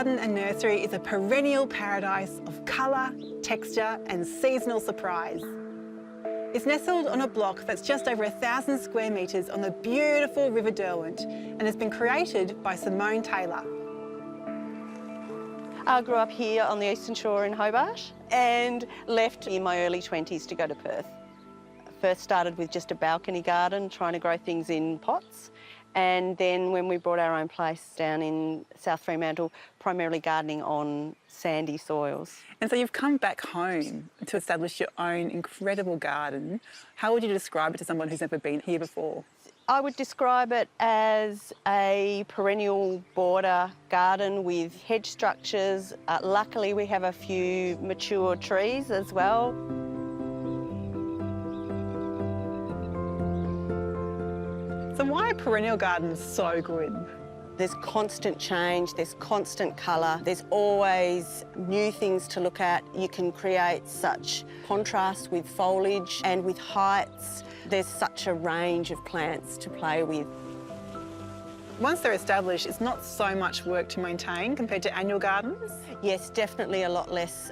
garden and nursery is a perennial paradise of colour, texture and seasonal surprise. It's nestled on a block that's just over 1,000 square metres on the beautiful River Derwent and has been created by Simone Taylor. I grew up here on the Eastern Shore in Hobart and left in my early 20s to go to Perth. First started with just a balcony garden, trying to grow things in pots. And then when we bought our own place down in South Fremantle, primarily gardening on sandy soils. And so you've come back home to establish your own incredible garden. How would you describe it to someone who's never been here before? I would describe it as a perennial border garden with hedge structures. Luckily, we have a few mature trees as well. So why are perennial gardens so good? There's constant change, there's constant colour, there's always new things to look at. You can create such contrast with foliage and with heights. There's such a range of plants to play with. Once they're established, it's not so much work to maintain compared to annual gardens? Yes, definitely a lot less.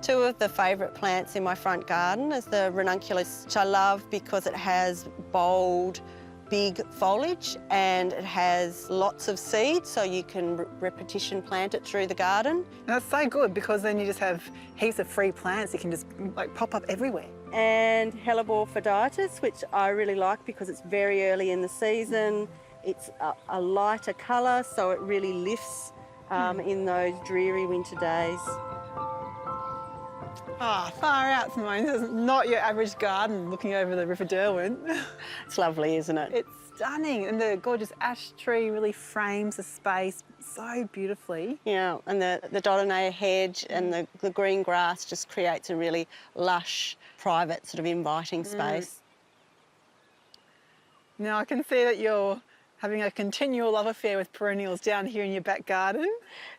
Two of the favourite plants in my front garden is the Ranunculus, which I love because it has bold, big foliage and it has lots of seed, so you can repetition plant it through the garden. And that's so good because then you just have heaps of free plants that can just like pop up everywhere. And Hellebore foetidus, which I really like because it's very early in the season. It's a lighter colour, so it really lifts in those dreary winter days. Ah, far out, Simone. This is not your average garden looking over the River Derwent. It's lovely, isn't it? It's stunning, and the gorgeous ash tree really frames the space so beautifully. Yeah, and the Dodonaea hedge and the green grass just creates a really lush, private, sort of inviting space. Now I can see that you're having a continual love affair with perennials down here in your back garden.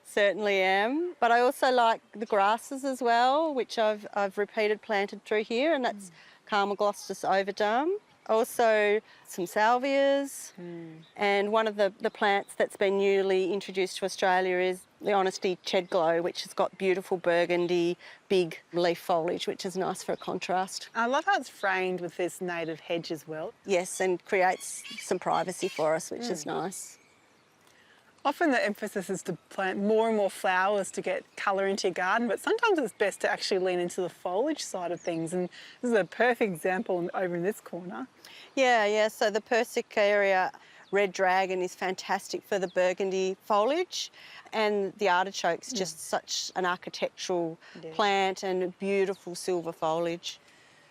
Certainly am, but I also like the grasses as well, which I've repeated planted through here, and that's Calamagrostis Overdam. Also some Salvias, and one of the plants that's been newly introduced to Australia is the honesty Chedglow, which has got beautiful burgundy, big leaf foliage, which is nice for a contrast. I love how it's framed with this native hedge as well. Yes, and creates some privacy for us, which is nice. Often the emphasis is to plant more and more flowers to get colour into your garden, but sometimes it's best to actually lean into the foliage side of things, and this is a perfect example over in this corner. Yeah, so the Persicaria red dragon is fantastic for the burgundy foliage, and the artichoke's just such an architectural plant and beautiful silver foliage.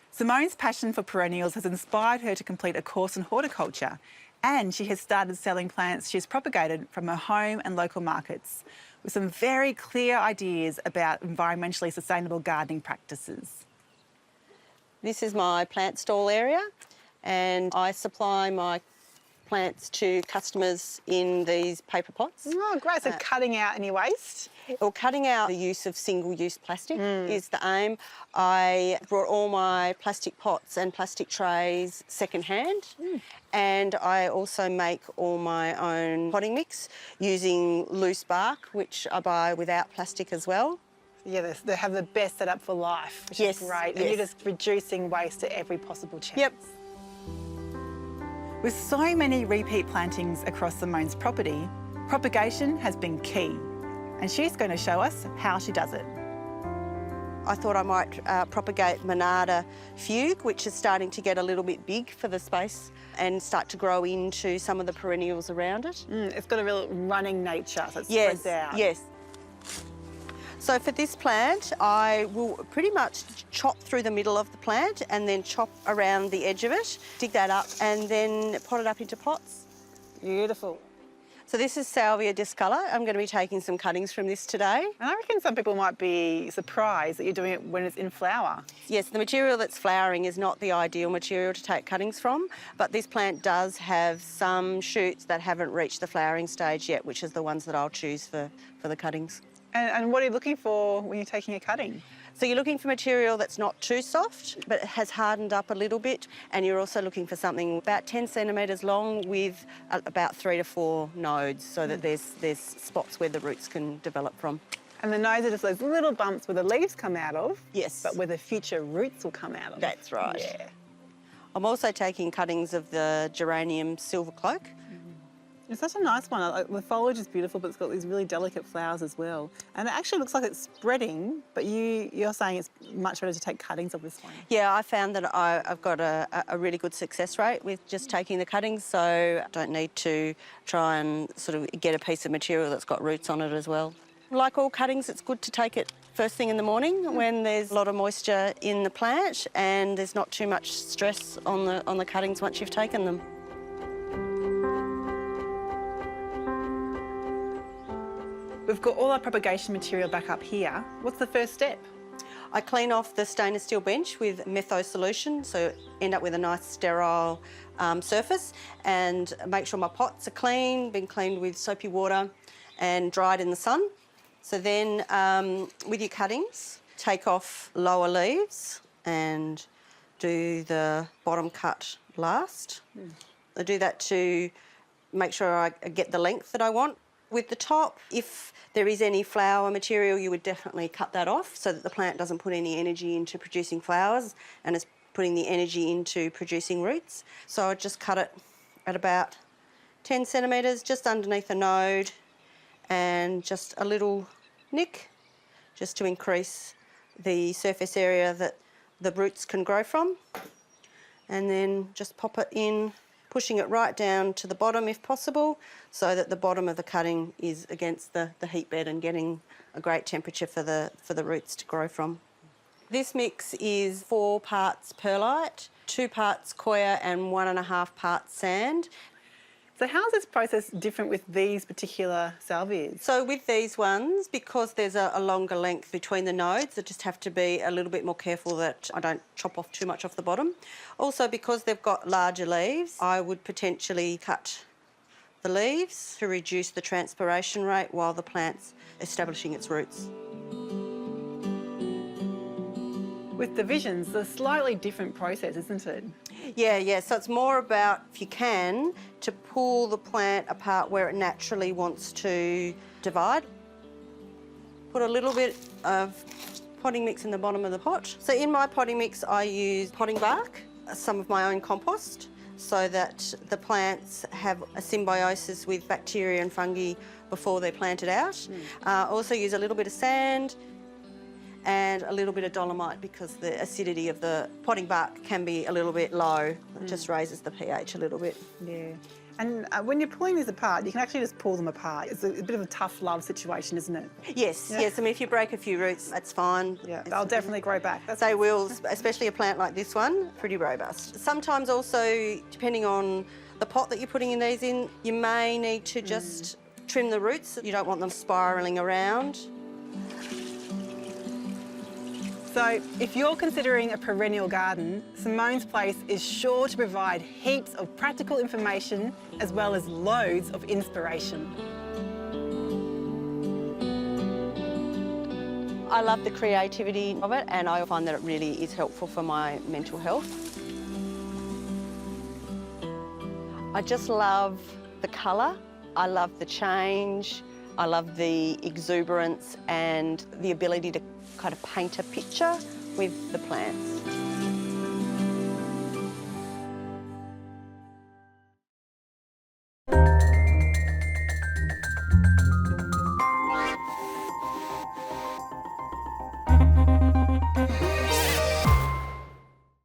Simone's passion for perennials has inspired her to complete a course in horticulture, and she has started selling plants she's propagated from her home and local markets with some very clear ideas about environmentally sustainable gardening practices. This is my plant stall area, and I supply my plants to customers in these paper pots. Oh, great. So cutting out any waste? Or cutting out the use of single-use plastic is the aim. I brought all my plastic pots and plastic trays second-hand, and I also make all my own potting mix using loose bark, which I buy without plastic as well. Yeah, they have the best setup for life, which is great. And you're just reducing waste at every possible chance. Yep. With so many repeat plantings across Simone's property, propagation has been key, and she's going to show us how she does it. I thought I might propagate Monarda Fugue, which is starting to get a little bit big for the space and start to grow into some of the perennials around it. It's got a real running nature, so it spreads out. Yes. So for this plant, I will pretty much chop through the middle of the plant and then chop around the edge of it, dig that up and then pot it up into pots. Beautiful. So this is Salvia discolor. I'm going to be taking some cuttings from this today. And I reckon some people might be surprised that you're doing it when it's in flower. Yes, the material that's flowering is not the ideal material to take cuttings from, but this plant does have some shoots that haven't reached the flowering stage yet, which is the ones that I'll choose for the cuttings. And what are you looking for when you're taking a cutting? So you're looking for material that's not too soft, but it has hardened up a little bit, and you're also looking for something about 10 centimetres long with about 3 to 4 nodes, so that there's spots where the roots can develop from. And the nodes are just those little bumps where the leaves come out of. Yes. But where the future roots will come out of. That's right. Yeah. I'm also taking cuttings of the geranium silver cloak. It's such a nice one. The foliage is beautiful, but it's got these really delicate flowers as well. And it actually looks like it's spreading, but you're saying it's much better to take cuttings of this one. Yeah, I found that I've got a really good success rate with just taking the cuttings, so I don't need to try and sort of get a piece of material that's got roots on it as well. Like all cuttings, it's good to take it first thing in the morning when there's a lot of moisture in the plant and there's not too much stress on the cuttings once you've taken them. We've got all our propagation material back up here. What's the first step? I clean off the stainless steel bench with metho solution, so end up with a nice sterile surface, and make sure my pots are clean, been cleaned with soapy water and dried in the sun. So then with your cuttings, take off lower leaves and do the bottom cut last. I do that to make sure I get the length that I want. With the top, if there is any flower material, you would definitely cut that off so that the plant doesn't put any energy into producing flowers and is putting the energy into producing roots. So I just cut it at about 10 centimetres just underneath the node, and just a little nick just to increase the surface area that the roots can grow from. And then just pop it in, pushing it right down to the bottom if possible, so that the bottom of the cutting is against the heat bed and getting a great temperature for the roots to grow from. This mix is 4 parts perlite, 2 parts coir and 1.5 parts sand. So how is this process different with these particular salvias? So with these ones, because there's a longer length between the nodes, I just have to be a little bit more careful that I don't chop off too much off the bottom. Also, because they've got larger leaves, I would potentially cut the leaves to reduce the transpiration rate while the plant's establishing its roots. With divisions, it's a slightly different process, isn't it? Yeah, so it's more about, if you can, to pull the plant apart where it naturally wants to divide. Put a little bit of potting mix in the bottom of the pot. So in my potting mix, I use potting bark, some of my own compost, so that the plants have a symbiosis with bacteria and fungi before they're planted out. Also use a little bit of sand and a little bit of dolomite, because the acidity of the potting bark can be a little bit low. It just raises the pH a little bit. Yeah. And when you're pulling these apart, you can actually just pull them apart. It's a bit of a tough love situation, isn't it? Yes. I mean, if you break a few roots, that's fine. Yeah, they'll definitely grow back. They will, especially a plant like this one, pretty robust. Sometimes also, depending on the pot that you're putting in these in, you may need to just trim the roots. You don't want them spiralling around. So if you're considering a perennial garden, Simone's Place is sure to provide heaps of practical information as well as loads of inspiration. I love the creativity of it, and I find that it really is helpful for my mental health. I just love the colour, I love the change, I love the exuberance and the ability to kind of paint a picture with the plants.